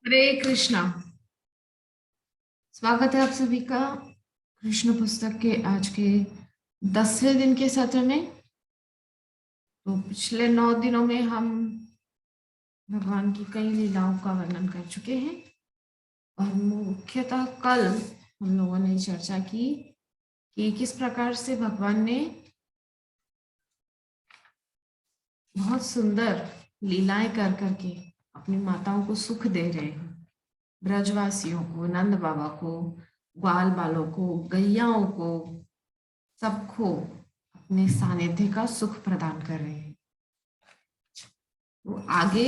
हरे कृष्णा। स्वागत है आप सभी का कृष्ण पुस्तक के आज के 10वें दिन के सत्र में। तो पिछले 9 दिनों में हम भगवान की कई लीलाओं का वर्णन कर चुके हैं और मुख्यतः कल हम लोगों ने चर्चा की कि किस प्रकार से भगवान ने बहुत सुंदर लीलाएं कर करके अपनी माताओं को सुख दे रहे हैं। ब्रजवासियों को, नंद बाबा को, ग्वाल बालों को, गैयाओं को, सबको अपने सानिध्य का सुख प्रदान कर रहे हैं। तो आगे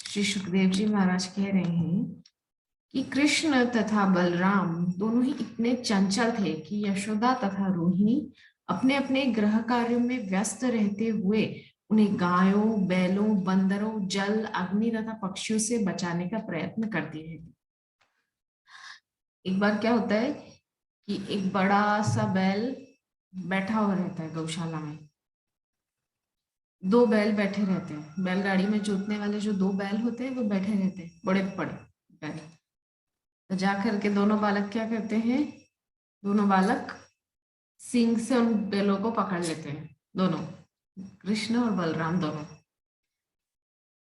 श्री सुखदेव जी महाराज कह रहे हैं कि कृष्ण तथा बलराम दोनों ही इतने चंचल थे कि यशोदा तथा रोहिणी अपने अपने गृह कार्यों में व्यस्त रहते हुए उन्हें गायों, बैलों, बंदरों, जल, अग्नि तथा पक्षियों से बचाने का प्रयत्न करती रहती। एक बार क्या होता है कि एक बड़ा सा बैल बैठा हुआ रहता है गौशाला में। दो बैल बैठे रहते हैं, बैलगाड़ी में जोतने वाले जो दो बैल होते हैं वो बैठे रहते हैं, बड़े बड़े बैल। तो जा करके दोनों बालक क्या करते हैं, दोनों बालक सींग से उन बैलों को पकड़ लेते हैं, दोनों, कृष्ण और बलराम दोनों।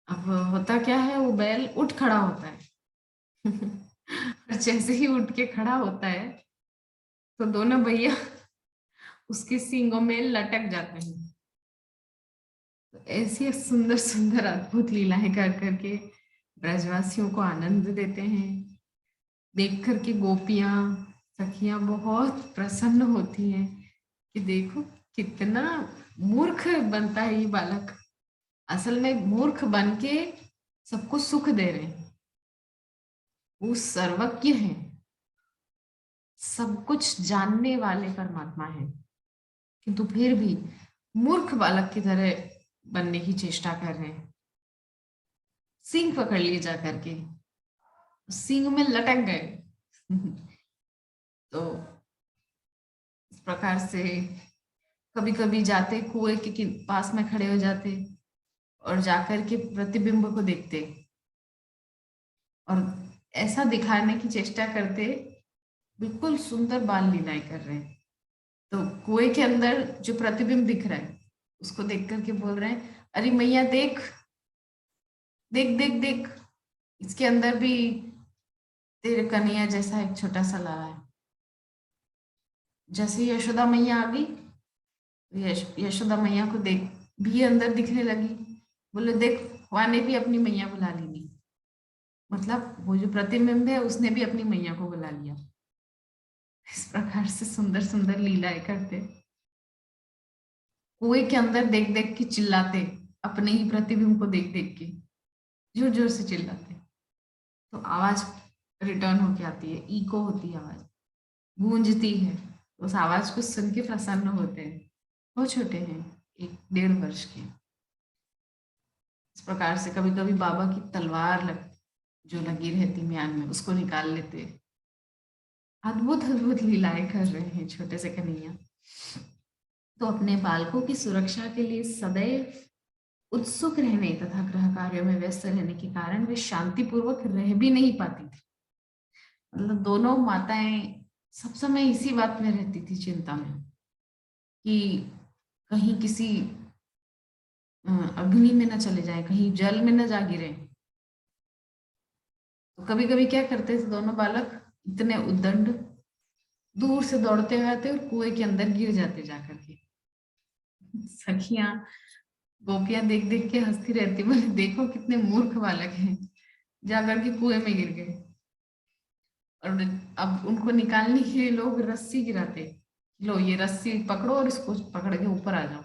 अब होता क्या है, वो बैल उठ खड़ा होता है और जैसे ही उठ के खड़ा होता है तो दोनों भैया उसके सींगों में लटक जाते हैं। तो ऐसी सुंदर सुंदर अद्भुत लीलाएं कर करके ब्रजवासियों को आनंद देते हैं। देख करके गोपियां, सखियां बहुत प्रसन्न होती हैं कि देखो कितना मूर्ख बनता है ये बालक। असल में मूर्ख बन के सबको सुख दे रहे हैं। वो सर्वज्ञ है, सब कुछ जानने वाले परमात्मा है, किंतु फिर भी मूर्ख बालक की तरह बनने की चेष्टा कर रहे हैं। सींग पकड़ लिए जा करके, सींग में लटक गए तो इस प्रकार से कभी कभी जाते कुएं के पास में खड़े हो जाते और जाकर के प्रतिबिंब को देखते और ऐसा दिखाने की चेष्टा करते बिल्कुल सुंदर बाल लीलाएं कर रहे हैं। तो कुएं के अंदर जो प्रतिबिंब दिख रहा है उसको देख करके बोल रहे हैं, अरे मैया देख देख देख देख, इसके अंदर भी तेरे कन्हैया जैसा एक छोटा सा लाला है। जैसे ही यशोदा मैया आ गई, यशोदा मैया को देख भी अंदर दिखने लगी। बोले देख, वहां ने भी अपनी मैया बुला ली। मतलब वो जो प्रतिबिंब है उसने भी अपनी मैया को बुला लिया। इस प्रकार से सुंदर सुंदर लीलाएं करते, कुएं के अंदर देख देख के चिल्लाते, अपने ही प्रतिबिंब को देख देख के जोर जोर से चिल्लाते। तो आवाज रिटर्न होके आती है, इको होती है, आवाज गूंजती है। उस आवाज को सुन के प्रसन्न होते हैं। बहुत छोटे हैं, 1-1.5 वर्ष के। इस प्रकार से कभी कभी बाबा की तलवार जो लगी रहती म्यान में उसको निकाल लेते। अद्भुत अद्भुत लीलाएं कर रहे हैं छोटे से कन्हैया। तो अपने बालकों की सुरक्षा के लिए सदैव उत्सुक रहने तथा गृह कार्यों में व्यस्त रहने के कारण वे शांतिपूर्वक रह भी नहीं पाती थी। मतलब दोनों माताएं सब समय इसी बात में रहती थी, चिंता में कि कहीं किसी अग्नि में न चले जाए, कहीं जल में न जा गिरे। तो कभी कभी क्या करते थे दोनों बालक, इतने उद्दंड, दूर से दौड़ते हुए आते और कुएं के अंदर गिर जाते जाकर के। सखियां, गोपियां देख देख के हंसती रहती, बोले देखो कितने मूर्ख बालक हैं, जाकर के कुएं में गिर गए। और अब उनको निकालने के लिए लोग रस्सी गिराते, लो ये रस्सी पकड़ो और इसको पकड़ के ऊपर आ जाओ।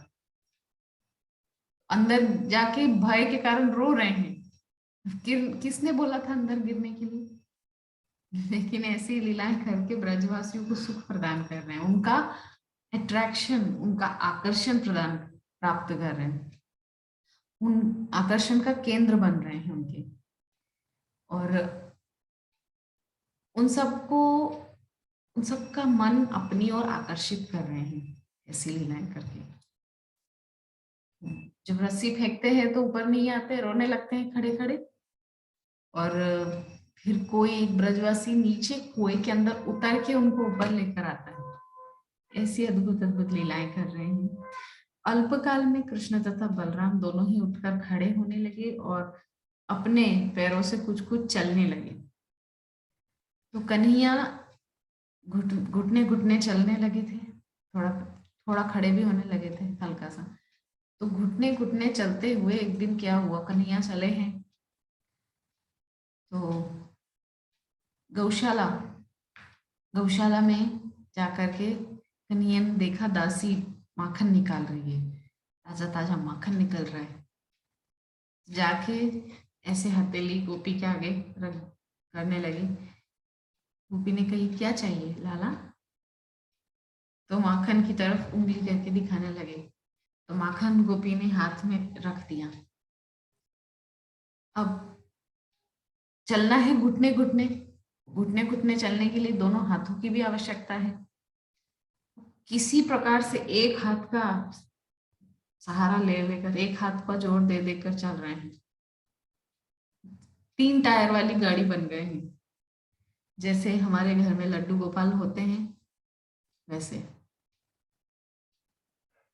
अंदर जाके भय के कारण रो रहे हैं, किसने बोला था अंदर गिरने के लिए। लेकिन ऐसी लीलाएं करके ब्रजवासियों को सुख प्रदान कर रहे हैं, उनका अट्रैक्शन, उनका आकर्षण प्रदान प्राप्त कर रहे हैं, उन आकर्षण का केंद्र बन रहे हैं उनके। और उन सबको, उन सबका मन अपनी ओर आकर्षित कर रहे हैं ऐसी लीलाएं करके। जब रस्सी फेंकते हैं तो ऊपर नहीं आते, रोने लगते हैं खड़े खड़े। और फिर कोई एक ब्रजवासी नीचे कुएं के अंदर उतर के उनको ऊपर लेकर आता है। ऐसी अद्भुत अद्भुत लीलाएं कर रहे हैं। अल्पकाल में कृष्ण तथा बलराम दोनों ही उठकर खड़े होने लगे और अपने पैरों से कुछ कुछ चलने लगे। तो कन्हैया घुटने घुटने चलने लगे थे, थोड़ा थोड़ा खड़े भी होने लगे थे हल्का सा। तो घुटने घुटने चलते हुए एक दिन क्या हुआ, कन्हैया चले हैं तो गौशाला गौशाला में जाकर के कन्हैया ने देखा दासी माखन निकाल रही है, ताजा ताजा माखन निकल रहा है। जाके ऐसे हथेली गोपी के आगे रख करने लगी। गोपी ने कही, क्या चाहिए लाला? तो माखन की तरफ उंगली करके दिखाने लगे। तो माखन गोपी ने हाथ में रख दिया। अब चलना है घुटने घुटने, घुटने घुटने चलने के लिए दोनों हाथों की भी आवश्यकता है। किसी प्रकार से एक हाथ का सहारा ले लेकर, एक हाथ का जोर दे देकर चल रहे हैं। 3 टायर वाली गाड़ी बन गए हैं, जैसे हमारे घर में लड्डू गोपाल होते हैं वैसे।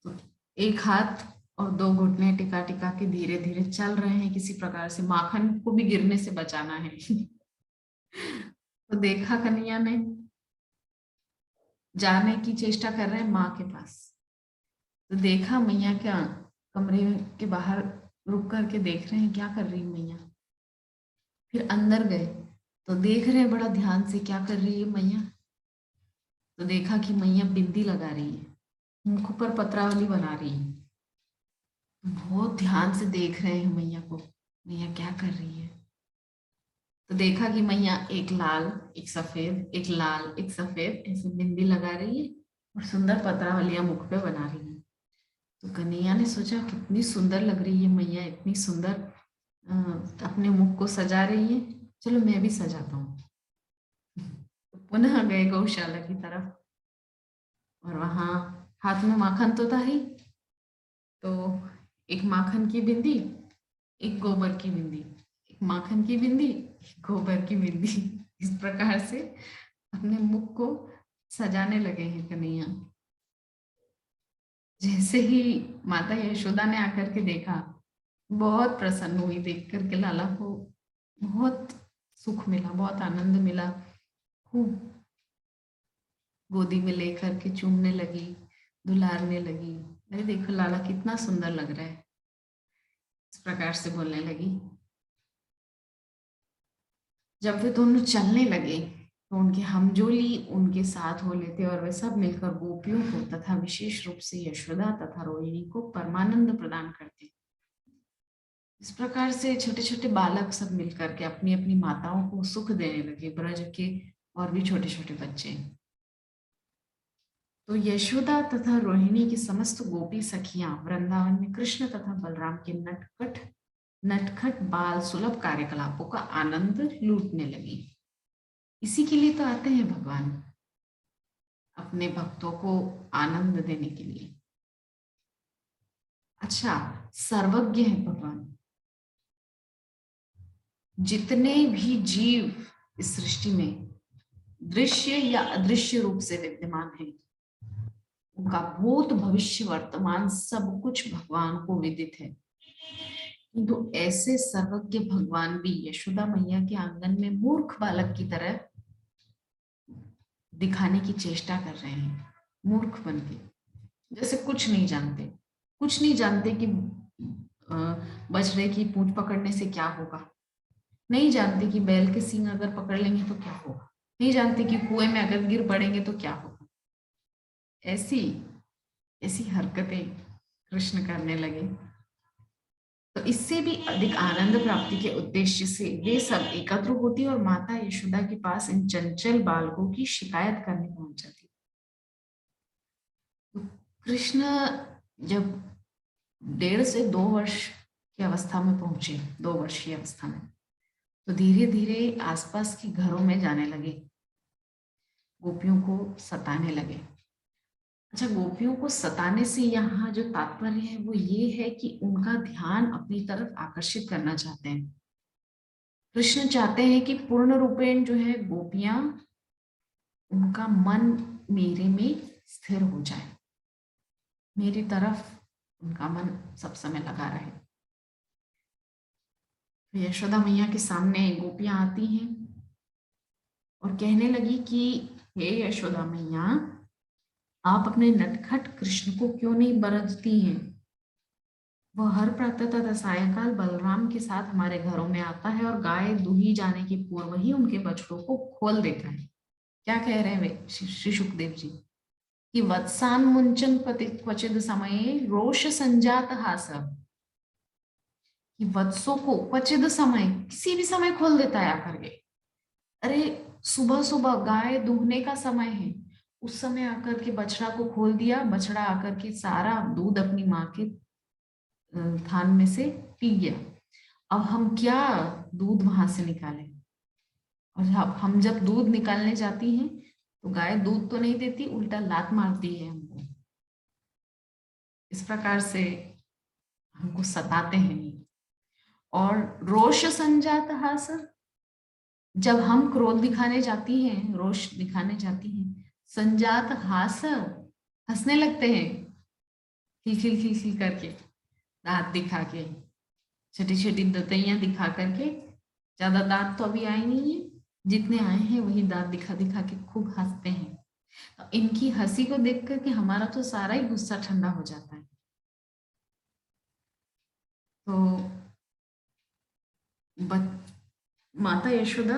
तो एक हाथ और 2 घुटने टिका टिका के धीरे धीरे चल रहे हैं, किसी प्रकार से माखन को भी गिरने से बचाना है। तो देखा कन्हैया ने, जाने की चेष्टा कर रहे हैं माँ के पास। तो देखा मैया क्या कमरे के बाहर रुक करके देख रहे हैं, क्या कर रही है मैया। फिर अंदर गए तो देख रहे हैं बड़ा ध्यान से क्या कर रही है मैया। तो देखा कि मैया बिंदी लगा रही है, मुख पर पत्रावली बना रही है। बहुत ध्यान से देख रहे हैं मैया को, मैया क्या कर रही है। तो देखा कि मैया एक लाल एक सफेद, एक लाल एक सफेद ऐसे बिंदी लगा रही है और सुंदर पत्रावलियां मुख पे बना रही है। तो कन्हैया ने सोचा कितनी सुंदर लग रही है मैया, इतनी सुंदर अपने मुख को सजा रही है, चलो मैं भी सजाता हूँ। तो पुनः गए गौशाला की तरफ और वहां हाथ में माखन तो था ही, तो एक माखन की बिंदी, एक गोबर की बिंदी, एक माखन की बिंदी, एक गोबर की बिंदी, इस प्रकार से अपने मुख को सजाने लगे हैं कन्हैया। जैसे ही माता यशोदा ने आकर के देखा, बहुत प्रसन्न हुई देख करके लाला को, बहुत सुख मिला, बहुत आनंद मिला। खूब गोदी में लेकर के चूमने लगी, दुलारने लगी। अरे देखो लाला कितना सुंदर लग रहा है, इस प्रकार से बोलने लगी। जब वे दोनों चलने लगे तो उनके हमजोली उनके साथ हो लेते और वे सब मिलकर गोपियों को तथा विशेष रूप से यशोदा तथा रोहिणी को परमानंद प्रदान करते। इस प्रकार से छोटे छोटे बालक सब मिलकर के अपनी अपनी माताओं को सुख देने लगे, ब्रज के और भी छोटे छोटे बच्चे। तो यशोदा तथा रोहिणी की समस्त गोपी सखियां वृंदावन में कृष्ण तथा बलराम के नटखट नटखट बाल सुलभ कार्यकलापों का आनंद लूटने लगी। इसी के लिए तो आते हैं भगवान, अपने भक्तों को आनंद देने के लिए। अच्छा, सर्वज्ञ है भगवान। जितने भी जीव इस सृष्टि में दृश्य या अदृश्य रूप से विद्यमान है, उनका भूत भविष्य वर्तमान सब कुछ भगवान को विदित है। किंतु ऐसे सर्वज्ञ भगवान भी यशोदा मैया के आंगन में मूर्ख बालक की तरह दिखाने की चेष्टा कर रहे हैं, मूर्ख बन के, जैसे कुछ नहीं जानते। कुछ नहीं जानते कि बछड़े की पूंछ पकड़ने से क्या होगा, नहीं जानते कि बैल के सींग अगर पकड़ लेंगे तो क्या होगा, नहीं जानते कि कुएं में अगर गिर पड़ेंगे तो क्या होगा। ऐसी ऐसी हरकतें कृष्ण करने लगे। तो इससे भी अधिक आनंद प्राप्ति के उद्देश्य से वे सब एकत्र होती और माता यशोदा के पास इन चंचल बालकों की शिकायत करने पहुंच जाती। तो कृष्ण जब 1.5 से 2 वर्ष की अवस्था में पहुंचे, 2 वर्ष की अवस्था में, तो धीरे धीरे आसपास के घरों में जाने लगे, गोपियों को सताने लगे। अच्छा, गोपियों को सताने से यहाँ जो तात्पर्य है वो ये है कि उनका ध्यान अपनी तरफ आकर्षित करना चाहते हैं। कृष्ण चाहते हैं कि पूर्ण रूपेण जो है गोपियां, उनका मन मेरे में स्थिर हो जाए, मेरी तरफ उनका मन सब समय लगा रहे। तो यशोदा मैया के सामने गोपियां आती हैं और कहने लगी कि हे यशोदा मैया, आप अपने नटखट कृष्ण को क्यों नहीं बरतती हैं? वह हर प्रातः तथा सायंकाल बलराम के साथ हमारे घरों में आता है और गाय दूही जाने के पूर्व ही उनके बछड़ों को खोल देता है। क्या कह रहे हैं वे श्री सुखदेव जी? कि वत्सान मुंचन क्वचिद समये रोष संजात हास, कि वत्सों को क्वचिद समय, किसी भी समय खोल देता है आकर के। अरे सुबह सुबह गाय दूहने का समय है, उस समय आकर के बछड़ा को खोल दिया, बछड़ा आकर के सारा दूध अपनी माँ के थान में से पी गया। अब हम क्या दूध वहां से निकालें? और हम जब दूध निकालने जाती हैं तो गाय दूध तो नहीं देती, उल्टा लात मारती है हमको। इस प्रकार से हमको सताते हैं। और रोष संजात हास, जब हम क्रोध दिखाने जाती हैं, रोष दिखाने जाती हैं, संजात हास, हंसने लगते हैं, खिल खिल खिल खिल करके, दांत दिखा के, छोटी छोटी दतैयां दिखा करके। ज्यादा दांत तो अभी आए नहीं है, जितने आए हैं वही दांत दिखा दिखा के खूब हंसते हैं। तो इनकी हंसी को देख करके हमारा तो सारा ही गुस्सा ठंडा हो जाता है। तो माता यशोदा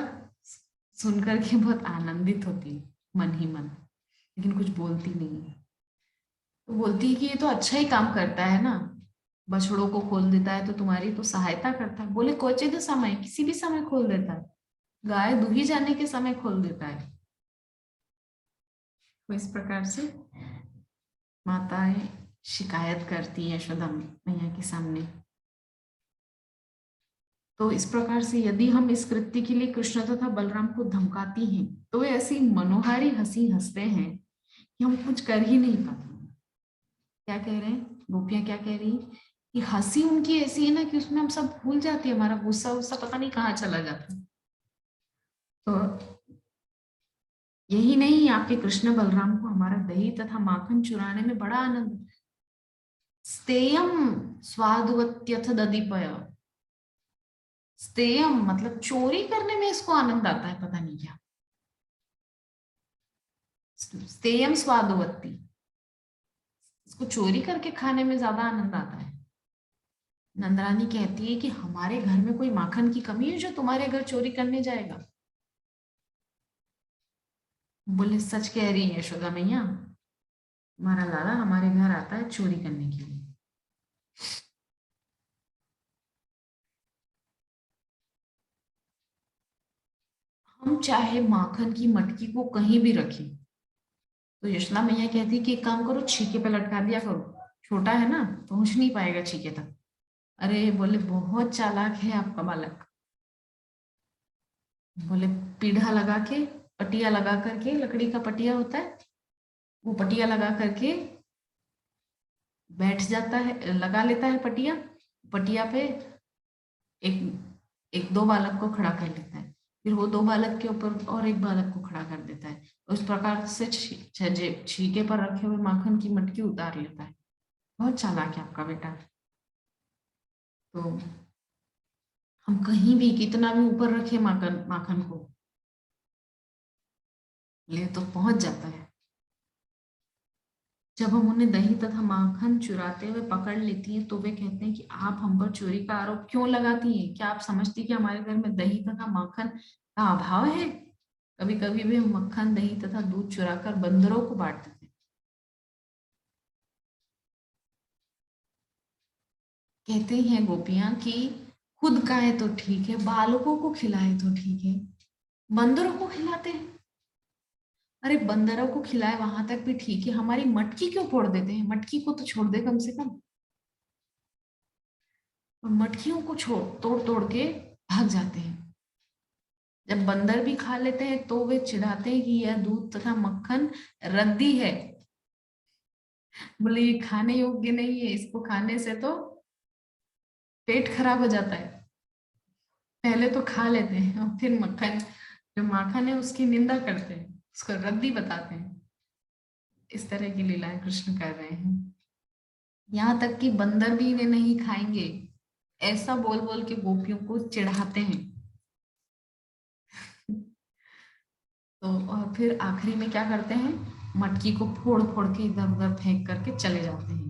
सुनकर के बहुत आनंदित होती है मन ही मन, लेकिन कुछ बोलती नहीं है। तो बोलती है कि ये तो अच्छा ही काम करता है ना, बछड़ों को खोल देता है तो तुम्हारी तो सहायता करता है। बोले क्वचित समय, किसी भी समय खोल देता है, गाय दूही जाने के समय खोल देता है। तो इस प्रकार से माताएं शिकायत करती है यशोदा मैया के सामने। तो इस प्रकार से यदि हम इस कृत्य के लिए कृष्ण तथा बलराम को धमकाती हैं तो वे ऐसी मनोहारी हंसी हंसते हैं कि हम कुछ कर ही नहीं पाते। क्या कह रहे हैं गोपियां, क्या कह रही हैं कि हंसी उनकी ऐसी है ना कि उसमें हम सब भूल जाते हैं, हमारा गुस्सा उस्सा पता नहीं कहाँ चला जाता है। तो यही नहीं, आपके कृष्ण बलराम को हमारा दही तथा माखन चुराने में बड़ा आनंद। स्तेयम स्वादुवत्यथ ददीपय, स्तेयम मतलब चोरी करने में इसको आनंद आता है, पता नहीं क्या। स्तेयम स्वादुवत्ती, इसको चोरी करके खाने में ज्यादा आनंद आता है। नंदरानी कहती है कि हमारे घर में कोई माखन की कमी है जो तुम्हारे घर चोरी करने जाएगा? बोले सच कह रही है यशोदा मैया, तुम्हारा लाला हमारे घर आता है चोरी करने के लिए। हम चाहे माखन की मटकी को कहीं भी रखें, तो यशोदा मैया कहती है कि एक काम करो, छीके पे लटका दिया करो, छोटा है ना, पहुंच नहीं पाएगा छीके तक। अरे बोले बहुत चालाक है आपका बालक। बोले पीढ़ा लगा के, पटिया लगा करके, लकड़ी का पटिया होता है, वो पटिया लगा करके बैठ जाता है, लगा लेता है पटिया, पटिया पे एक एक दो बालक को खड़ा कर लेता है, फिर वो दो बालक के ऊपर और एक बालक को खड़ा कर देता है। उस प्रकार से छीके पर रखे हुए माखन की मटकी उतार लेता है। बहुत चालाक है आपका बेटा। तो हम कहीं भी कितना भी ऊपर रखे माखन माखन को, ले तो पहुंच जाता है। जब हम उन्हें दही तथा माखन चुराते हुए पकड़ लेती हैं तो वे कहते हैं कि आप हम पर चोरी का आरोप क्यों लगाती हैं? क्या आप समझती कि हमारे घर में दही तथा माखन का अभाव है? कभी कभी वे मक्खन, दही तथा दूध चुराकर बंदरों को बांट देते हैं। कहते हैं गोपियां कि खुद खाए तो ठीक है, बालकों को खिलाए तो ठीक है, बंदरों को खिलाते हैं। अरे बंदरों को खिलाए वहां तक भी ठीक है, हमारी मटकी क्यों फोड़ देते हैं? मटकी को तो छोड़ दे कम से कम। और मटकियों को छोड़ तोड़ तोड़ के भाग जाते हैं। जब बंदर भी खा लेते हैं तो वे चिढ़ाते हैं कि यह दूध तथा मक्खन रद्दी है। बोले ये खाने योग्य नहीं है, इसको खाने से तो पेट खराब हो जाता है। पहले तो खा लेते हैं और फिर मक्खन, जो माखन है उसकी निंदा करते हैं, उसको रद्दी बताते हैं। इस तरह की लीलाएं कृष्ण कर रहे हैं। यहाँ तक कि बंदर भी इन्हें नहीं खाएंगे, ऐसा बोल बोल के गोपियों को चिढ़ाते हैं। तो और फिर आखिरी में क्या करते हैं, मटकी को फोड़ फोड़ के इधर उधर फेंक करके चले जाते हैं।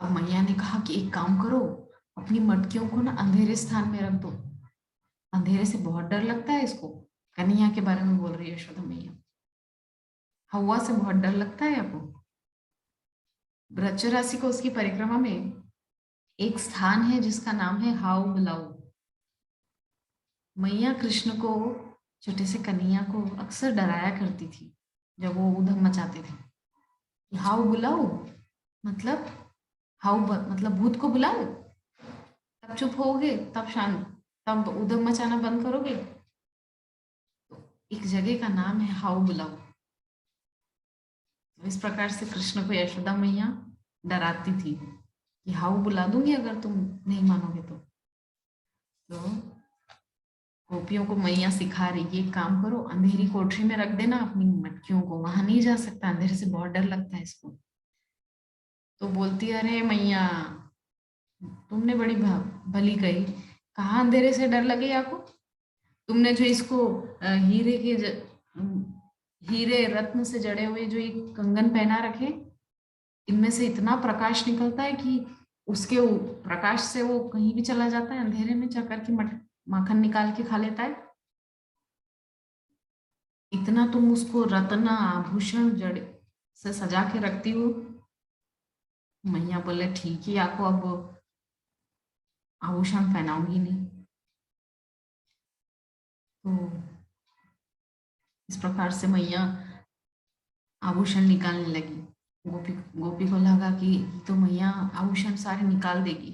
अब मैया ने कहा कि एक काम करो, अपनी मटकियों को ना अंधेरे स्थान में रख दो, अंधेरे से बहुत डर लगता है इसको। कन्हैया के बारे में बोल रही है यशोदा मैया। हवा से बहुत डर लगता है आपको। वृश्चिक राशि को उसकी परिक्रमा में एक स्थान है जिसका नाम है हाउ बुलाऊ। मैया कृष्ण को, छोटे से कन्हैया को अक्सर डराया करती थी जब वो उधम मचाते थे। हाउ बुलाऊ मतलब, मतलब भूत को बुलाओ, तब चुप होगे, तब शांत, तब उधम मचाना बंद करोगे। तो एक जगह का नाम है हाउ बुलाऊ। तो इस प्रकार से कृष्ण को यशोदा मैया डराती थी कि हाउ बुला दूंगी अगर तुम नहीं मानोगे तो गोपियों को मैया सिखा रही है, एक काम करो, अंधेरी कोठरी में रख देना अपनी मटकियों को, वहां नहीं जा सकता, अंधेरे से बहुत डर लगता है इसको। तो बोलती है, अरे मैया तुमने बड़ी भली कही, कहाँ अंधेरे से डर लगे आपको। तुमने जो इसको हीरे रत्न से जड़े हुए जो एक कंगन पहना रखे, इनमें से इतना प्रकाश निकलता है कि उसके प्रकाश से वो कहीं भी चला जाता है, अंधेरे में जाकर के माखन निकाल के खा लेता है। इतना तुम उसको रत्न आभूषण जड़ से सजा के रखती हो। मैया बोले ठीक है, आपको अब आभूषण पहनाऊंगी नहीं। तो इस प्रकार से मैया आभूषण निकालने लगी। गोपी गोपी को लगा कि तो मैया आभूषण सारे निकाल देगी।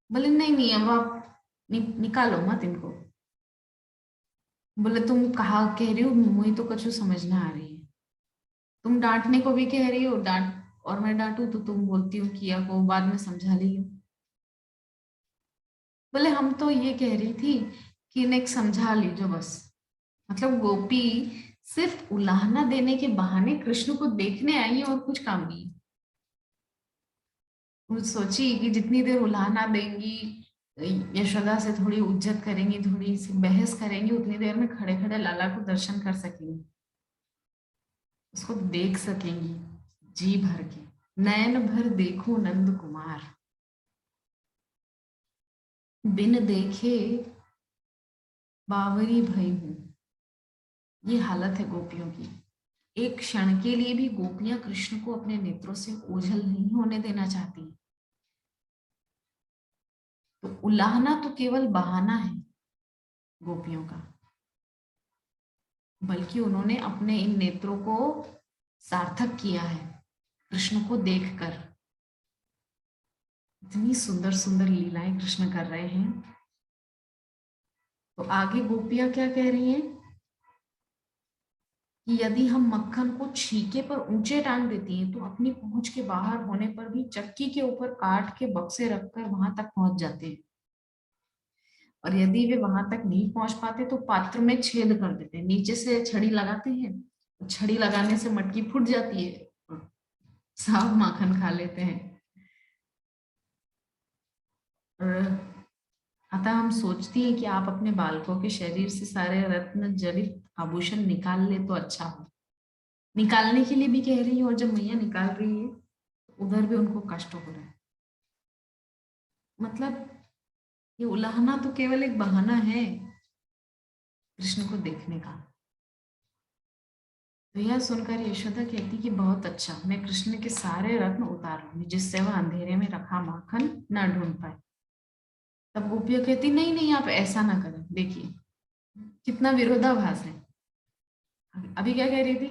बोले नहीं नहीं, अब आप निकालो मत इनको। बोले तुम कहा कह रही हो, मुझे तो कुछ समझ ना आ रही है। तुम डांटने को भी कह रही हो, डांट, और मैं डांटू तो तुम बोलती हो कि आपको बाद में समझा लियो। बोले हम तो ये कह रही थी कि इन्हें समझा लीजो बस। मतलब गोपी सिर्फ उलाहना देने के बहाने कृष्ण को देखने आई है और कुछ काम नहीं। वो सोची कि जितनी देर उलाहना देंगी, यशोदा से थोड़ी उज्जत करेंगी, थोड़ी सी बहस करेंगी, उतनी देर में खड़े खड़े लाला को दर्शन कर सकेंगी, उसको देख सकेंगी जी भर के। नयन भर देखो नंद कुमार, बिन देखे बावरी भई हूं। ये हालत है गोपियों की। एक क्षण के लिए भी गोपियां कृष्ण को अपने नेत्रों से ओझल नहीं होने देना चाहती। तो उलाहना तो केवल बहाना है गोपियों का, बल्कि उन्होंने अपने इन नेत्रों को सार्थक किया है कृष्ण को देखकर। इतनी सुंदर सुंदर लीलाएं कृष्ण कर रहे हैं। तो आगे गोपियां क्या कह रही हैं कि यदि हम मक्खन को छीके पर ऊंचे टांग देती हैं तो अपनी पहुंच के बाहर होने पर भी चक्की के ऊपर काट के बक्से रखकर वहां तक पहुंच जाते हैं, और यदि वे वहां तक नहीं पहुंच पाते तो पात्र में छेद कर देते हैं, नीचे से छड़ी लगाते हैं, छड़ी लगाने से मटकी फूट जाती है और साफ माखन खा लेते हैं। और अतः हम सोचती हैं कि आप अपने बालकों के शरीर से सारे रत्न जड़ित आभूषण निकाल ले तो अच्छा हो। निकालने के लिए भी कह रही है, और जब मैया निकाल रही है तो उधर भी उनको कष्ट हो रहा है। मतलब ये उलाहना तो केवल एक बहाना है कृष्ण को देखने का। तो यह सुनकर यशोदा कहती कि बहुत अच्छा, मैं कृष्ण के सारे रत्न उतार लूंगी जिससे वह अंधेरे में रखा माखन न ढूंढ पाए। तब गोपियां कहती नहीं नहीं, आप ऐसा ना करें, देखिए कितना विरोधाभास है। अभी क्या कह रही थी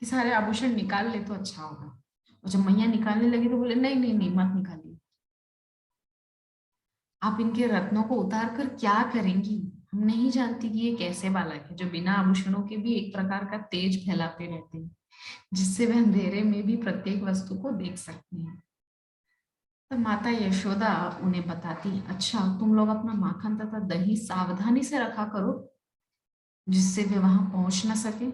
कि सारे आभूषण निकाल ले तो अच्छा होगा, और जब मैया निकालने लगी तो बोले नहीं नहीं नहीं, मत निकालिए। आप इनके रत्नों को उतार कर क्या करेंगी। हम नहीं जानती कि ये कैसे बालक है जो बिना आभूषणों के भी एक प्रकार का तेज फैलाते रहते हैं, जिससे वे अंधेरे में भी प्रत्येक वस्तु को देख सकते हैं। तो माता यशोदा उन्हें बताती, अच्छा तुम लोग अपना माखन तथा दही सावधानी से रखा करो जिससे वे वहां पहुंच ना सके।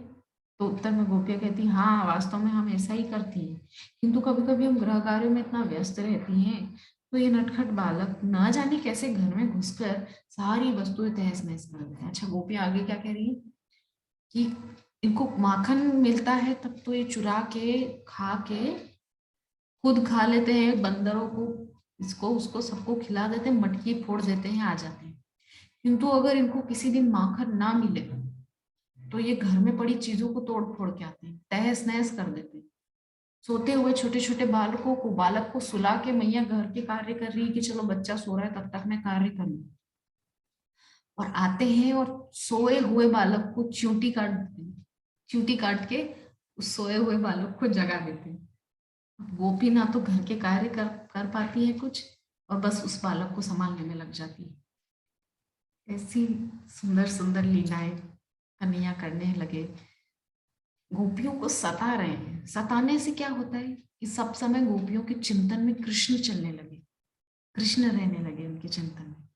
तो उत्तर में गोपियां कहती, हाँ वास्तव में हम ऐसा ही करती हैं, किंतु कभी कभी हम गृह कार्यों में इतना व्यस्त रहती हैं तो ये नटखट बालक न जाने कैसे घर में घुसकर सारी वस्तुएं तहस नहस कर देते हैं। अच्छा गोपियां आगे क्या कह रही है कि इनको माखन मिलता है तब तो ये चुरा के खा के खुद खा लेते हैं, बंदरों को इसको उसको सबको खिला देते हैं, मटकी फोड़ देते हैं, आ जाते हैं। किंतु अगर इनको किसी दिन माखन ना मिले तो ये घर में पड़ी चीजों को तोड़ फोड़ के आते हैं, तहस नहस कर देते हैं। सोते हुए छोटे छोटे बालक को सुला के मैया घर के कार्य कर रही है कि चलो बच्चा सो रहा है तब तक मैं कार्य कर लूं, और आते हैं और सोए हुए बालक को चींटी काट देते हैं, चींटी काट के उस सोए हुए बालक को जगा देते हैं। गोपी ना तो घर के कार्य कर पाती है कुछ, और बस उस बालक को संभालने में लग जाती है। ऐसी सुंदर सुंदर लीलाएं कन्हैया करने लगे, गोपियों को सता रहे हैं। सताने से क्या होता है कि सब समय गोपियों के चिंतन में कृष्ण चलने लगे, कृष्ण रहने लगे उनके चिंतन में,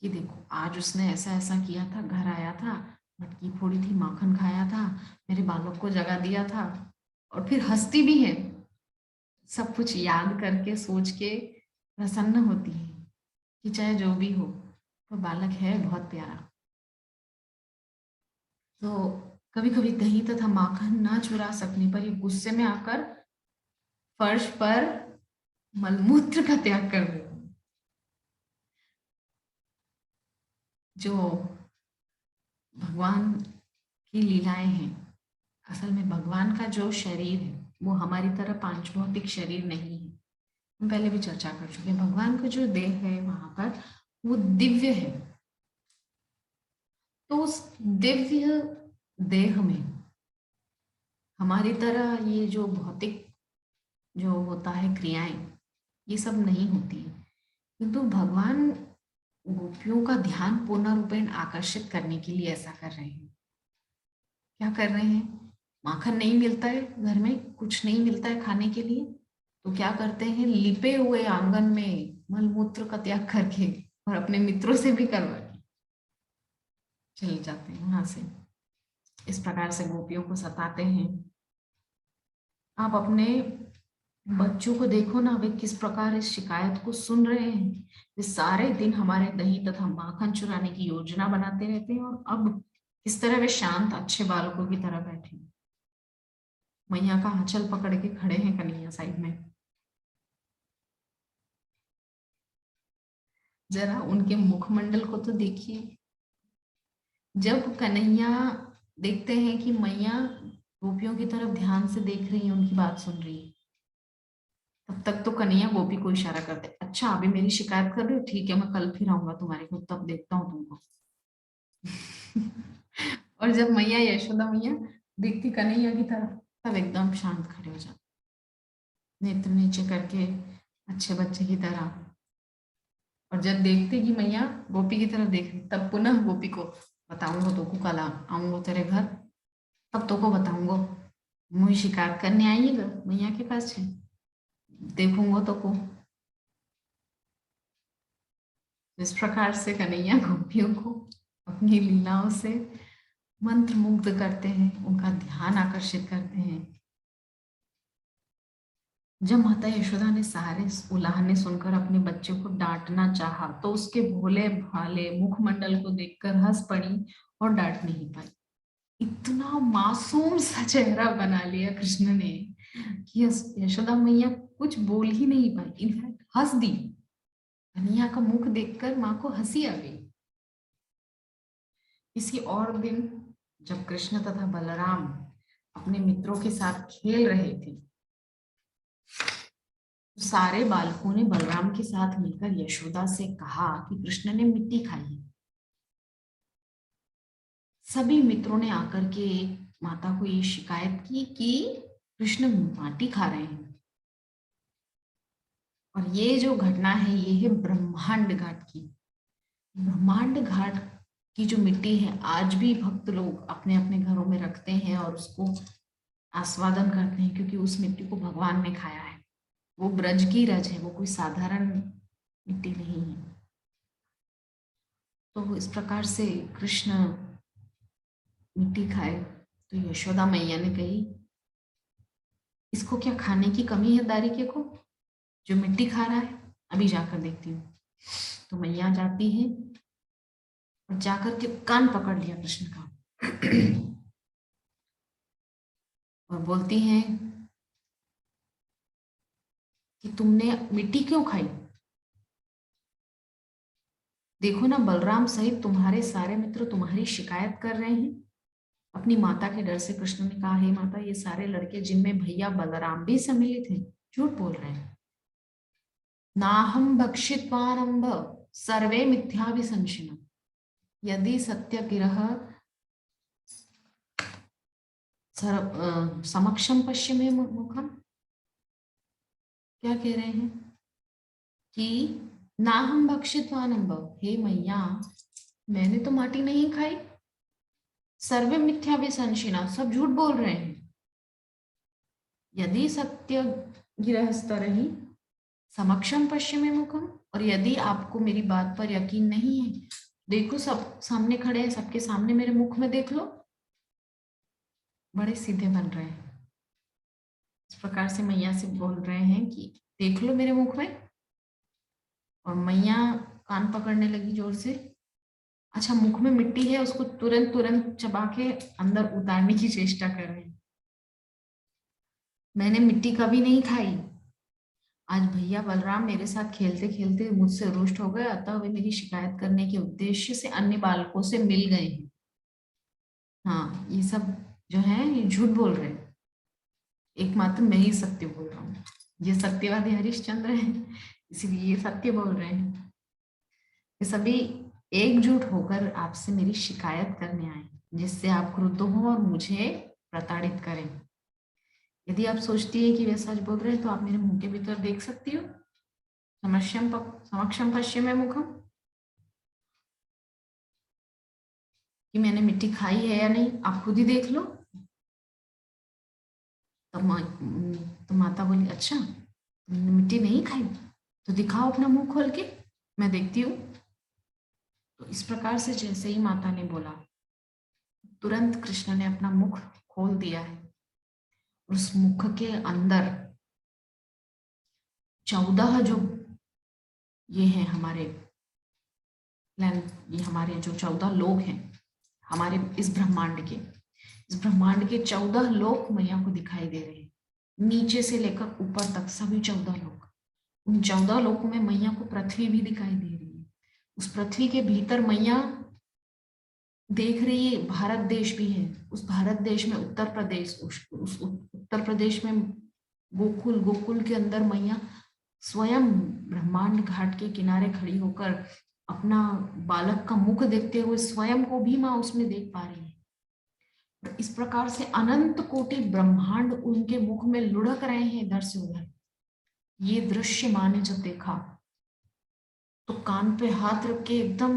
कि देखो आज उसने ऐसा ऐसा किया था, घर आया था, मटकी फोड़ी थी, माखन खाया था, मेरे बालक को जगा दिया था। और फिर हंसती भी है, सब कुछ याद करके सोच के प्रसन्न होती है कि चाहे जो भी हो तो बालक है बहुत प्यारा। तो कभी कभी दही तथा माखन ना चुरा सकने पर ये गुस्से में आकर फर्श पर मलमूत्र का त्याग कर देते हैं। जो भगवान की लीलाएं हैं, असल में भगवान का जो शरीर है वो हमारी तरह पांच भौतिक शरीर नहीं है। हम पहले भी चर्चा कर चुके हैं, भगवान का जो देह है वहां पर वो दिव्य है। तो उस दिव्य देह में हमारी तरह ये जो भौतिक जो होता है क्रियाएं, ये सब नहीं होती है। किंतु भगवान गोपियों का ध्यान पूर्ण रूपेण आकर्षित करने के लिए ऐसा कर रहे हैं। क्या कर रहे हैं, माखन नहीं मिलता है, घर में कुछ नहीं मिलता है खाने के लिए, तो क्या करते हैं, लिपे हुए आंगन में मलमूत्र का त्याग करके और अपने मित्रों से भी करवा के चले जाते हैं वहां से। इस प्रकार से गोपियों को सताते हैं। आप अपने बच्चों को देखो ना, वे किस प्रकार इस शिकायत को सुन रहे हैं। वे सारे दिन हमारे दही तथा माखन चुराने की योजना बनाते रहते हैं, और अब किस तरह वे शांत अच्छे बालकों की तरह बैठे हैं। मैया का आंचल पकड़ के खड़े हैं कन्हैया साइड में। जरा उनके मुखमंडल को तो देखिए। जब कन्हैया देखते हैं कि मैया गोपियों की तरफ ध्यान से देख रही है, उनकी बात सुन रही है, तब तक तो कन्हैया गोपी को इशारा करते, अच्छा अभी मेरी शिकायत कर रही हो, ठीक है मैं कल फिर आऊंगा तुम्हारे को, तब देखता हूँ तुमको। और जब मैया यशोदा मैया देखती कन्हैया की तरफ, तब एकदम शांत खड़े हो जाते, नेत्र नीचे करके अच्छे बच्चे की तरह। और जब देखते कि मैया गोपी की तरफ देख रही, तब पुनः गोपी को, बताऊंगा तो को कल आऊंगा तेरे घर, तब तो को बताऊंगा, मुझे शिकायत करने आइएगा मैया के पास है, देखूंगा तो को। इस प्रकार से कन्हैया गोपियों को अपनी लीलाओं से मंत्र मुग्ध करते हैं, उनका ध्यान आकर्षित करते हैं। जब माता यशोदा ने सारे उलाहने सुनकर अपने बच्चे को डांटना चाहा तो उसके भोले भाले मुखमंडल को देखकर हंस पड़ी और डांट नहीं पाई। इतना मासूम सा चेहरा बना लिया कृष्ण ने कि यशोदा मैया कुछ बोल ही नहीं पाई, इनफैक्ट हंस दी। कन्हैया का मुख देखकर माँ को हंसी आ गई। किसी और दिन जब कृष्ण तथा बलराम अपने मित्रों के साथ खेल रहे थे, तो सारे बालकों ने बलराम के साथ मिलकर यशोदा से कहा कि कृष्ण ने मिट्टी खाई है। सभी मित्रों ने आकर के माता को ये शिकायत की कि कृष्ण माटी खा रहे हैं। और ये जो घटना है ये है ब्रह्मांड घाट की। ब्रह्मांड घाट की जो मिट्टी है आज भी भक्त लोग अपने अपने घरों में रखते हैं और उसको आस्वादन करते हैं, क्योंकि उस मिट्टी को भगवान ने खाया है, वो ब्रज की रज है, वो कोई साधारण मिट्टी नहीं है। तो इस प्रकार से कृष्ण मिट्टी खाए तो यशोदा मैया ने कही, इसको क्या खाने की कमी है दारिके को जो मिट्टी खा रहा है? अभी जाकर देखती हूँ। तो मैया जाती है और जाकर के कान पकड़ लिया कृष्ण का और बोलती हैं कि तुमने मिट्टी क्यों खाई? देखो ना, बलराम सहित तुम्हारे सारे मित्र तुम्हारी शिकायत कर रहे हैं। अपनी माता के डर से कृष्ण ने कहा, हे माता, ये सारे लड़के जिनमें भैया बलराम भी सम्मिलित हैं झूठ बोल रहे हैं। नाहम भक्षित्वानंब सर्वे मिथ्याभिसंशिनम यदि सत्य गिरह समक्षम पश्चिमे मुखम। क्या कह रहे हैं कि ना हम भक्षित्वानंब, हे मैया मैंने तो माटी नहीं खाई, सर्वे मिथ्या विसंशिना, सब झूठ बोल रहे हैं। यदि सत्य गिरहस्तर ही समक्षम पश्चिमे मुखम, और यदि आपको मेरी बात पर यकीन नहीं है, देखो सब सामने खड़े हैं, सबके सामने मेरे मुख में देख लो। बड़े सीधे बन रहे हैं, इस प्रकार से मैया से बोल रहे हैं कि देख लो मेरे मुख में। और मैया कान पकड़ने लगी जोर से। अच्छा, मुख में मिट्टी है, उसको तुरंत तुरंत चबा के अंदर उतारने की चेष्टा कर रहे हैं। मैंने मिट्टी कभी नहीं खाई। आज भैया बलराम मेरे साथ खेलते खेलते मुझसे रुष्ट हो गए, अतः वे मेरी शिकायत करने के उद्देश्य से अन्य बालकों से मिल गए हैं। हाँ, ये सब जो है ये झूठ बोल रहे हैं, एकमात्र मैं ही सत्य बोल रहा हूँ। ये सत्यवादी हरिश्चंद्र है, इसीलिए ये सत्य बोल रहे हैं। ये सभी एकजुट होकर आपसे मेरी शिकायत करने आए, जिससे आप क्रुद्ध हो और मुझे प्रताड़ित करें। यदि आप सोचती है कि वे सच बोल रहे हैं तो आप मेरे मुंह के भीतर देख सकती हो। समक्षम पश्चिम है मुखम, कि मैंने मिट्टी खाई है या नहीं, आप खुद ही देख लो। तो माता बोली, अच्छा तुमने मिट्टी नहीं खाई तो दिखाओ अपना मुंह खोल के, मैं देखती हूँ। तो इस प्रकार से जैसे ही माता ने बोला, तुरंत कृष्ण ने अपना मुख खोल दिया है। उस मुख के अंदर 14 जो ये हैं हमारे ये हमारे जो 14 लोग हैं हमारे इस ब्रह्मांड के 14 लोक मैया को दिखाई दे रहे हैं, नीचे से लेकर ऊपर तक सभी 14 लोक। उन 14 लोकों में मैया को पृथ्वी भी दिखाई दे रही है। उस पृथ्वी के भीतर मैया देख रही है भारत देश भी है। उस भारत देश में उत्तर प्रदेश, उस उत्तर प्रदेश में गोकुल, गोकुल के अंदर मैया स्वयं ब्रह्मांड घाट के किनारे खड़ी होकर अपना बालक का मुख देखते हुए स्वयं को भी माँ उसमें देख पा रही है। इस प्रकार से अनंत कोटि ब्रह्मांड उनके मुख में लुढ़क रहे हैं इधर से उधर। ये दृश्य माँ ने जब देखा तो कान पे हाथ रख के एकदम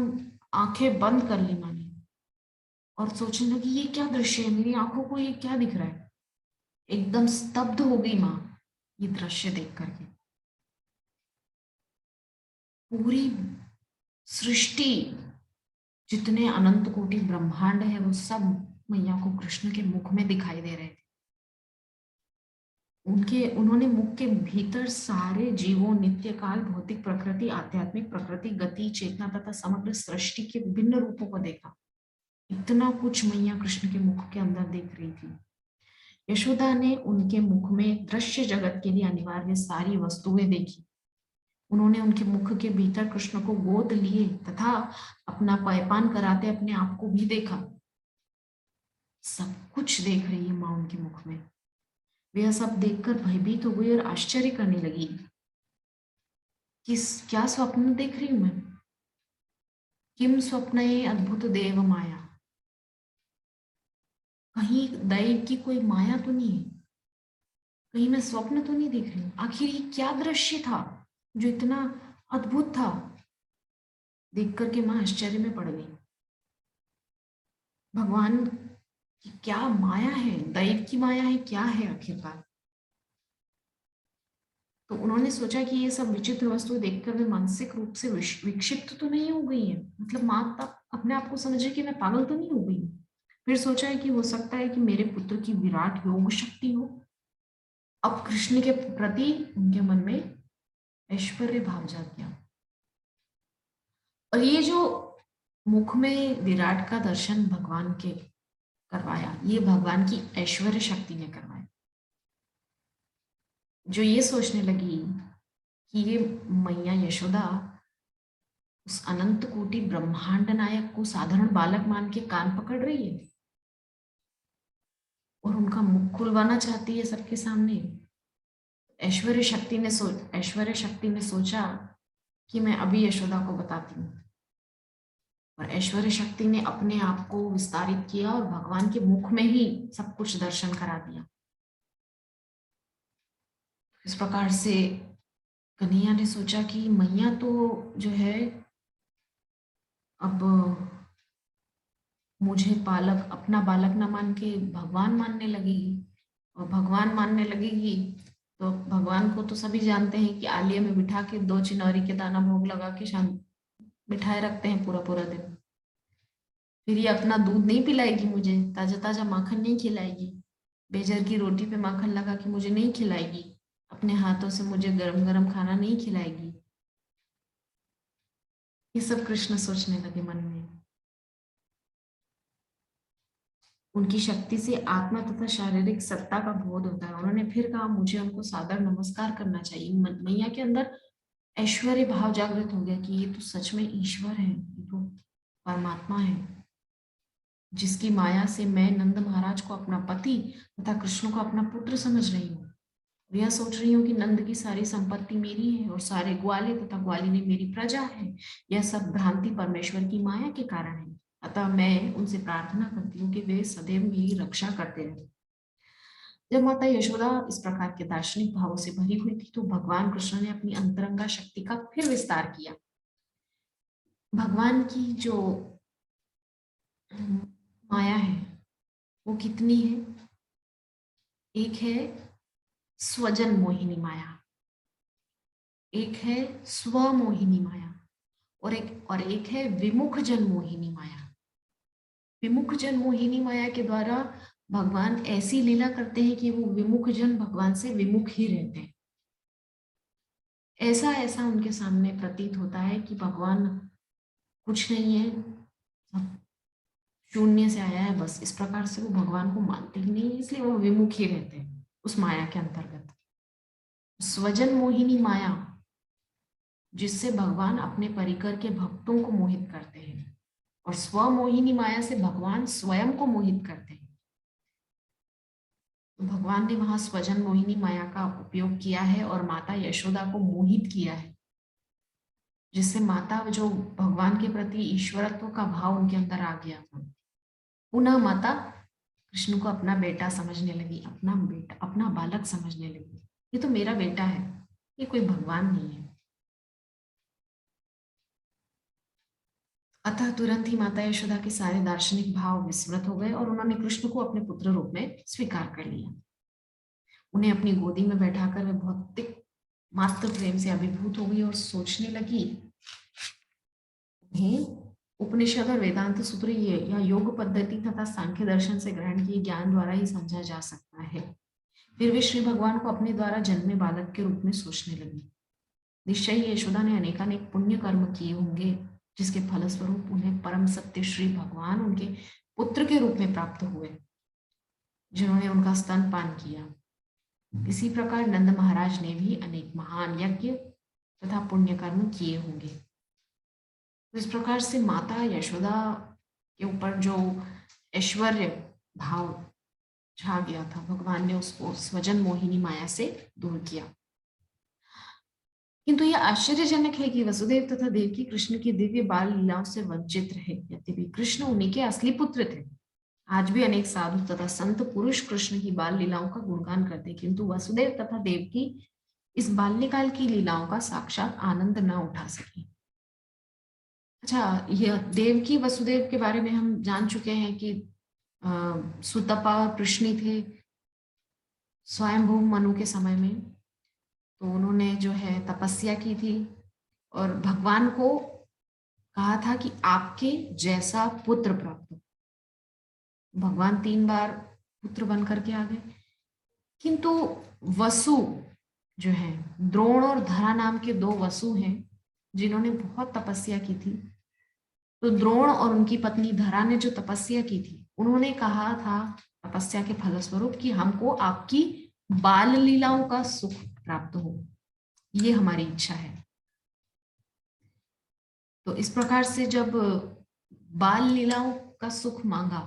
आंखें बंद कर ली माँ ने, और सोचने लगी ये क्या दृश्य है, मेरी आंखों को ये क्या दिख रहा है। एकदम स्तब्ध हो गई माँ ये दृश्य देख करके। पूरी सृष्टि, जितने अनंत कोटि ब्रह्मांड है वो सब मैया को कृष्ण के मुख में दिखाई दे रहे थे। उन्होंने मुख के भीतर सारे जीवों, नित्य काल, भौतिक प्रकृति, आध्यात्मिक प्रकृति, गति, चेतना तथा समग्र सृष्टि के विभिन्न रूपों को देखा। इतना कुछ मैया कृष्ण के मुख के अंदर देख रही थी। यशोदा ने उनके मुख में दृश्य जगत के लिए अनिवार्य सारी वस्तुएं देखी। उन्होंने उनके मुख के भीतर कृष्ण को गोद लिए तथा अपना पायपान कराते अपने आप को भी देखा। सब कुछ देख रही है माँ उनके मुख में। वे यह सब देखकर भयभीत हो गई और आश्चर्य करने लगी कि क्या स्वप्न देख रही हूं मैं। किम स्वप्न अद्भुत देव माया, कहीं दैव की कोई माया तो नहीं है, कहीं मैं स्वप्न तो नहीं देख रही हूँ। आखिर ये क्या दृश्य था जो इतना अद्भुत था। देख करके माँ आश्चर्य में पड़ गई। भगवान की क्या माया है, दैव की माया है, क्या है आखिरकार। तो उन्होंने सोचा कि ये सब विचित्र वस्तु देखकर वे मानसिक रूप से विक्षिप्त तो नहीं हो गई है, मतलब माता अपने आप को समझे कि मैं पागल तो नहीं हो गई। फिर सोचा है कि हो सकता है कि मेरे पुत्र की विराट योग शक्ति हो। अब कृष्ण के प्रति उनके मन में ऐश्वर्य भाव जाग गया, और ये जो मुख में विराट का दर्शन भगवान के करवाया, ये भगवान की ऐश्वर्य शक्ति ने करवाया। जो ये सोचने लगी कि ये मैया यशोदा उस अनंत कोटि ब्रह्मांड नायक को साधारण बालक मान के कान पकड़ रही है और उनका मुख खुलवाना चाहती है सबके सामने। ऐश्वर्य शक्ति ने सोचा कि मैं अभी यशोदा को बताती हूँ, और ऐश्वर्य शक्ति ने अपने आप को विस्तारित किया और भगवान के मुख में ही सब कुछ दर्शन करा दिया। इस प्रकार से कन्हैया ने सोचा कि मैया तो जो है अब मुझे बालक अपना बालक न मान के भगवान मानने लगेगी, और भगवान मानने लगेगी तो भगवान को तो सभी जानते हैं कि आलिया में बिठा के 2 चिनौरी के दाना भोग लगा के शांत बिठाए रखते हैं पूरा पूरा दिन। फिर ये अपना दूध नहीं पिलाएगी, मुझे ताजा ताजा माखन नहीं खिलाएगी, बेजर की रोटी पे माखन लगा के मुझे नहीं खिलाएगी, अपने हाथों से मुझे गरम गरम खाना नहीं खिलाएगी। ये सब कृष्ण सोचने लगे मन में। उनकी शक्ति से आत्मा तथा शारीरिक सत्ता का बोध होता है। उन्होंने फिर कहा मुझे उनको सादर नमस्कार करना चाहिए। मैया के अंदर ऐश्वर्य भाव जागृत हो गया कि ये तो सच में ईश्वर है, ये तो परमात्मा है, जिसकी माया से मैं नंद महाराज को अपना पति तथा कृष्ण को अपना पुत्र समझ रही हूँ। यह सोच रही हूँ कि नंद की सारी संपत्ति मेरी है और सारे ग्वाले तथा ग्वालिनी मेरी प्रजा है। यह सब भ्रांति परमेश्वर की माया के कारण है। अतः मैं उनसे प्रार्थना करती हूँ कि वे सदैव मेरी रक्षा करते रहे। जब माता यशोदा इस प्रकार के दार्शनिक भावों से भरी हुई थी तो भगवान कृष्ण ने अपनी अंतरंगा शक्ति का फिर विस्तार किया। भगवान की जो माया है वो कितनी है? एक है स्वजन मोहिनी माया, एक है स्वमोहिनी माया, और एक है विमुख जन मोहिनी माया। विमुख जन मोहिनी माया के द्वारा भगवान ऐसी लीला करते हैं कि वो विमुख जन भगवान से विमुख ही रहते हैं। ऐसा ऐसा उनके सामने प्रतीत होता है कि भगवान कुछ नहीं है, सब शून्य से आया है, बस इस प्रकार से वो भगवान को मानते ही नहीं, इसलिए वो विमुख ही रहते हैं उस माया के अंतर्गत। स्वजन मोहिनी माया जिससे भगवान अपने परिकर के भक्तों को मोहित करते हैं, और स्वमोहिनी माया से भगवान स्वयं को मोहित करते हैं। तो भगवान ने वहां स्वजन मोहिनी माया का उपयोग किया है और माता यशोदा को मोहित किया है, जिससे माता जो भगवान के प्रति ईश्वरत्व का भाव उनके अंदर आ गया था। पुनः माता कृष्ण को अपना बेटा समझने लगी, अपना बेटा, अपना बालक समझने लगी। ये तो मेरा बेटा है, ये कोई भगवान नहीं है। अतः तुरंत ही माता यशोदा के सारे दार्शनिक भाव विस्मृत हो गए और उन्होंने कृष्ण को अपने पुत्र रूप में स्वीकार कर लिया। उन्हें अपनी गोदी में बैठाकर वे भौतिक मात्र प्रेम से अभिभूत हो गई और सोचने लगी, उन्हें उपनिषद और वेदांत सूत्र ये या योग पद्धति तथा सांख्य दर्शन से ग्रहण किए ज्ञान द्वारा ही समझा जा सकता है। फिर वे श्री भगवान को अपने द्वारा जन्मे बालक के रूप में सोचने लगी। निश्चय ही यशोदा ने अनेकानेक पुण्य कर्म किए होंगे, जिसके फलस्वरूप उन्हें परम सत्य श्री भगवान उनके पुत्र के रूप में प्राप्त हुए, जिन्होंने उनका स्तनपान किया। इसी प्रकार नंद महाराज ने भी अनेक महान यज्ञ तथा पुण्य कर्म किए होंगे। तो इस प्रकार से माता यशोदा के ऊपर जो ऐश्वर्य भाव छा गया था, भगवान ने उसको स्वजन मोहिनी माया से दूर किया। किंतु यह आश्चर्यजनक है कि वसुदेव तथा देवकी कृष्ण की दिव्य बाल लीलाओं से वंचित रहे। यद्यपि कृष्ण उन्हीं के असली पुत्र थे, आज भी अनेक साधु तथा संत पुरुष कृष्ण की बाल लीलाओं का गुणगान करते, किंतु वसुदेव तथा देवकी इस बाल्यकाल की लीलाओं का साक्षात आनंद न उठा सके। अच्छा, यह देवकी वसुदेव के बारे में हम जान चुके हैं कि सुतपा और कृष्णी थे स्वयंभू मनु के समय में। तो उन्होंने जो है तपस्या की थी और भगवान को कहा था कि आपके जैसा पुत्र प्राप्त हो। भगवान 3 बार पुत्र बन करके आ गए, किंतु वसु जो है, द्रोण और धरा नाम के 2 वसु हैं जिन्होंने बहुत तपस्या की थी। तो द्रोण और उनकी पत्नी धरा ने जो तपस्या की थी, उन्होंने कहा था तपस्या के फलस्वरूप कि हमको आपकी बाल लीलाओं का सुख प्राप्त हो, ये हमारी इच्छा है। तो इस प्रकार से जब बाल लीलाओं का सुख मांगा,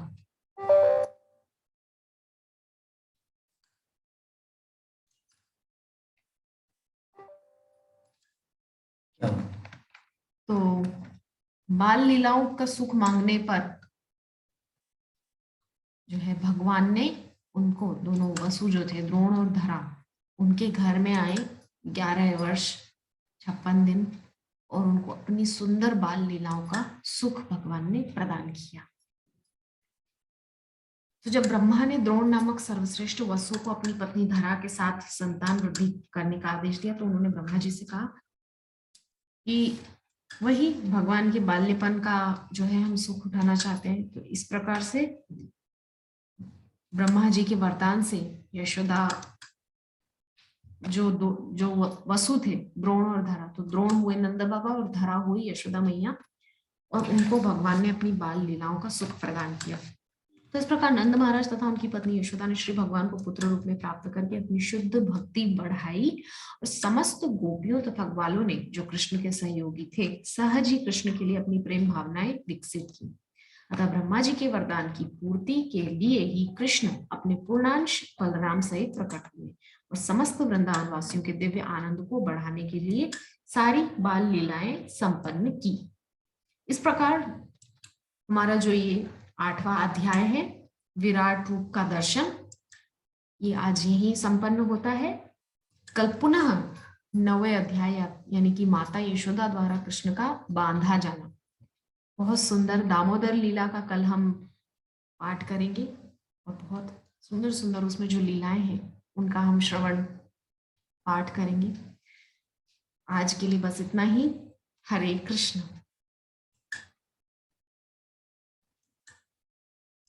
तो बाल लीलाओं का सुख मांगने पर जो है भगवान ने उनको, दोनों वसु जो थे द्रोण और धरा, उनके घर में आए 11 वर्ष 56 दिन और उनको अपनी सुंदर बाल लीलाओं का सुख भगवान ने प्रदान किया। तो जब ब्रह्मा ने द्रोण नामक सर्वश्रेष्ठ वसु को अपनी पत्नी धरा के साथ संतान वृद्धि करने का आदेश दिया, तो उन्होंने ब्रह्मा जी से कहा कि वही भगवान के बाल्यपन का जो है हम सुख उठाना चाहते हैं। तो इस प्रकार से ब्रह्मा जी के वरदान से यशोदा जो वसु थे द्रोण और धरा, तो द्रोण हुए नंद बाबा और धरा हुई यशोदा मैया, और उनको भगवान ने अपनी बाल लीलाओं का सुख प्रदान किया। तो इस प्रकार नंद महाराज तथा उनकी पत्नी यशोदा ने श्री भगवान को पुत्र रूप में प्राप्त करके अपनी शुद्ध भक्ति बढ़ाई और समस्त गोपियों तथा ग्वालों ने जो कृष्ण के सहयोगी थे सहज ही कृष्ण के लिए अपनी प्रेम भावनाएं विकसित की। अतः ब्रह्मा जी के वरदान की पूर्ति के लिए ही कृष्ण अपने पूर्णांश बलराम सहित प्रकट हुए और समस्त वृंदावन वासियों के दिव्य आनंद को बढ़ाने के लिए सारी बाल लीलाएं संपन्न की। इस प्रकार हमारा जो ये 8वां अध्याय है विराट रूप का दर्शन, ये आज यही संपन्न होता है। कल पुनः 9वें अध्याय यानी कि माता यशोदा द्वारा कृष्ण का बांधा जाना, बहुत सुंदर दामोदर लीला का कल हम पाठ करेंगे और बहुत सुंदर सुंदर उसमें जो लीलाएं हैं उनका हम श्रवण पाठ करेंगे। आज के लिए बस इतना ही। हरे कृष्ण।